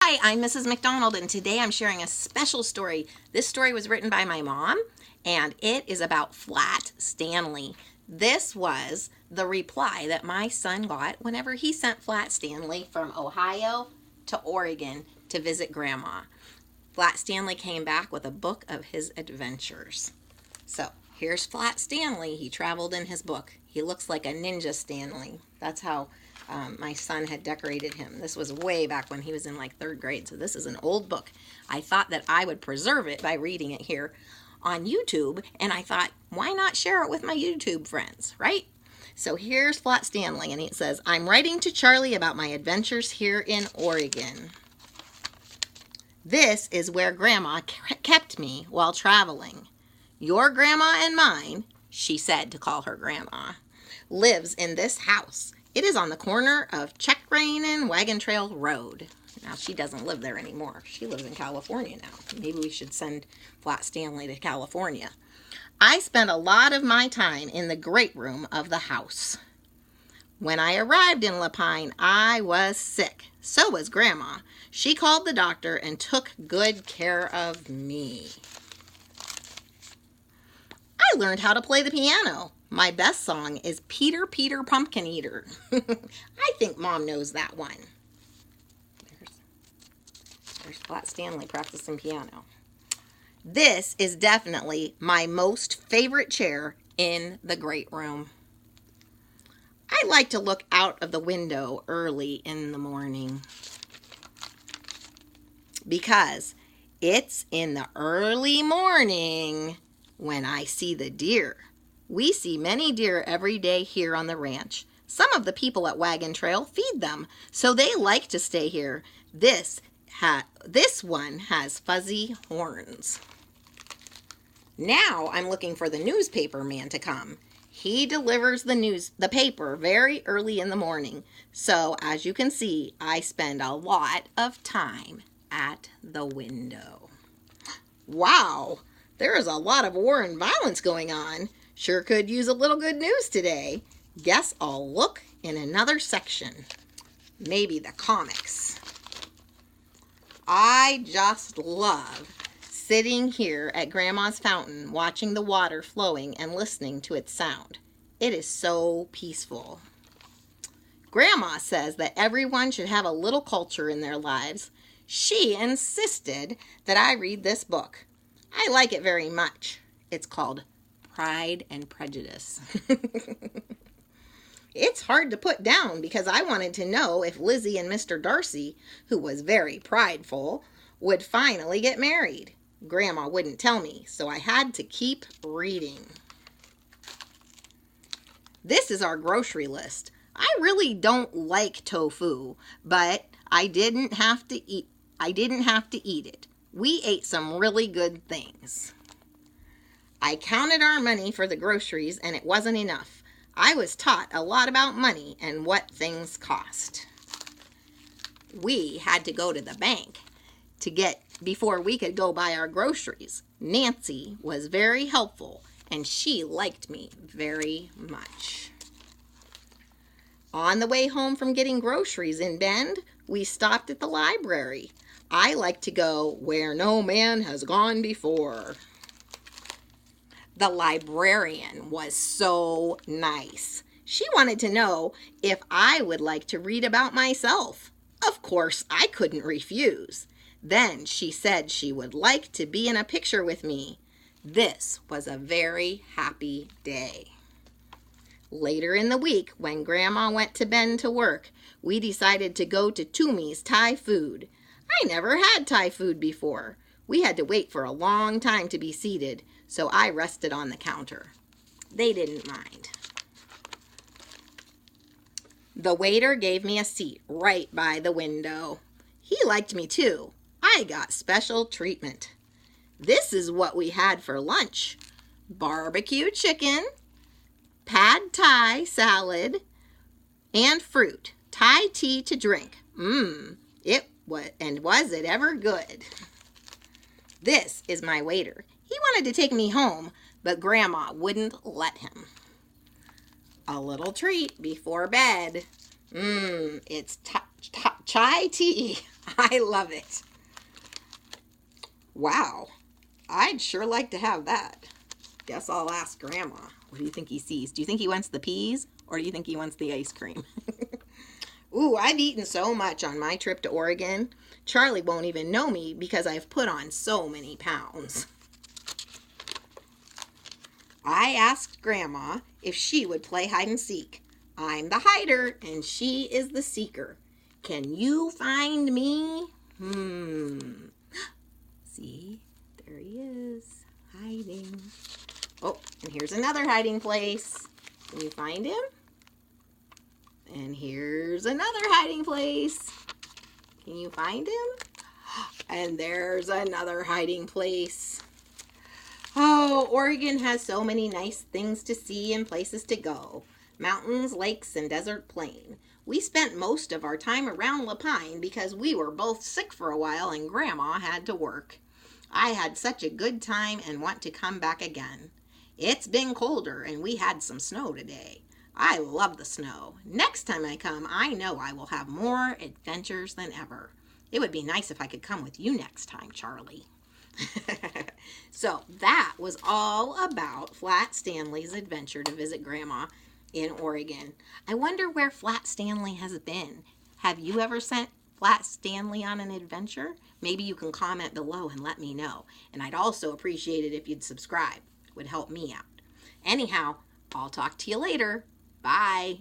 Hi, I'm Mrs. McDonald, and today I'm sharing a special story. This story was written by my mom, and it is about Flat Stanley. This was the reply that my son got whenever he sent Flat Stanley from Ohio to Oregon to visit Grandma. Flat Stanley came back with a book of his adventures. So, here's Flat Stanley. He traveled in his book. He looks like a ninja Stanley. That's how my son had decorated him. This was way back when he was in like 3rd grade, so this is an old book. I thought that I would preserve it by reading it here on YouTube, and I thought, why not share it with my YouTube friends, right? So here's Flat Stanley, and it says, I'm writing to Charlie about my adventures here in Oregon. This is where Grandma kept me while traveling. Your grandma and mine, she said to call her grandma, lives in this house. It is on the corner of Check Rein and Wagon Trail Road. Now, she doesn't live there anymore. She lives in California now. Maybe we should send Flat Stanley to California. I spent a lot of my time in the great room of the house. When I arrived in Lapine, I was sick. So was Grandma. She called the doctor and took good care of me. I learned how to play the piano. My best song is Peter, Peter, Pumpkin Eater. I think Mom knows that one. There's Flat Stanley practicing piano. This is definitely my most favorite chair in the great room. I like to look out of the window early in the morning because it's in the early morning when I see the deer. We see many deer every day here on the ranch. Some of the people at Wagon Trail feed them, so they like to stay here. This one has fuzzy horns. Now I'm looking for the newspaper man to come. He delivers the paper very early in the morning. So as you can see, I spend a lot of time at the window. Wow, there is a lot of war and violence going on. Sure could use a little good news today. Guess I'll look in another section. Maybe the comics. I just love sitting here at Grandma's fountain, watching the water flowing and listening to its sound. It is so peaceful. Grandma says that everyone should have a little culture in their lives. She insisted that I read this book. I like it very much. It's called Pride and Prejudice. It's hard to put down because I wanted to know if Lizzie and Mr. Darcy, who was very prideful, would finally get married. Grandma wouldn't tell me, so I had to keep reading. This is our grocery list. I really don't like tofu, but I didn't have to eat it. We ate some really good things. I counted our money for the groceries, and it wasn't enough. I was taught a lot about money and what things cost. We had to go to the bank before we could go buy our groceries. Nancy was very helpful, and she liked me very much. On the way home from getting groceries in Bend, we stopped at the library. I like to go where no man has gone before. The librarian was so nice. She wanted to know if I would like to read about myself. Of course, I couldn't refuse. Then she said she would like to be in a picture with me. This was a very happy day. Later in the week, when Grandma went to Bend to work, we decided to go to Toomey's Thai food. I never had Thai food before. We had to wait for a long time to be seated, so I rested on the counter. They didn't mind. The waiter gave me a seat right by the window. He liked me too. I got special treatment. This is what we had for lunch. Barbecue chicken, pad thai salad, and fruit. Thai tea to drink. Was it ever good? This is my waiter. He wanted to take me home, but Grandma wouldn't let him. A little treat before bed. It's chai tea. I love it. Wow. I'd sure like to have that. Guess I'll ask Grandma. What do you think he sees? Do you think he wants the peas or do you think he wants the ice cream? Ooh, I've eaten so much on my trip to Oregon. Charlie won't even know me because I've put on so many pounds. I asked Grandma if she would play hide and seek. I'm the hider and she is the seeker. Can you find me? See, there he is, hiding. Oh, and here's another hiding place. Can you find him? And here's another hiding place. Can you find him? And there's another hiding place. Oh, Oregon has so many nice things to see and places to go. Mountains, lakes, and desert plain. We spent most of our time around La Pine because we were both sick for a while and Grandma had to work. I had such a good time and want to come back again. It's been colder and we had some snow today. I love the snow. Next time I come, I know I will have more adventures than ever. It would be nice if I could come with you next time, Charlie. So that was all about Flat Stanley's adventure to visit Grandma in Oregon. I wonder where Flat Stanley has been. Have you ever sent Flat Stanley on an adventure? Maybe you can comment below and let me know. And I'd also appreciate it if you'd subscribe. It would help me out. Anyhow, I'll talk to you later. Bye.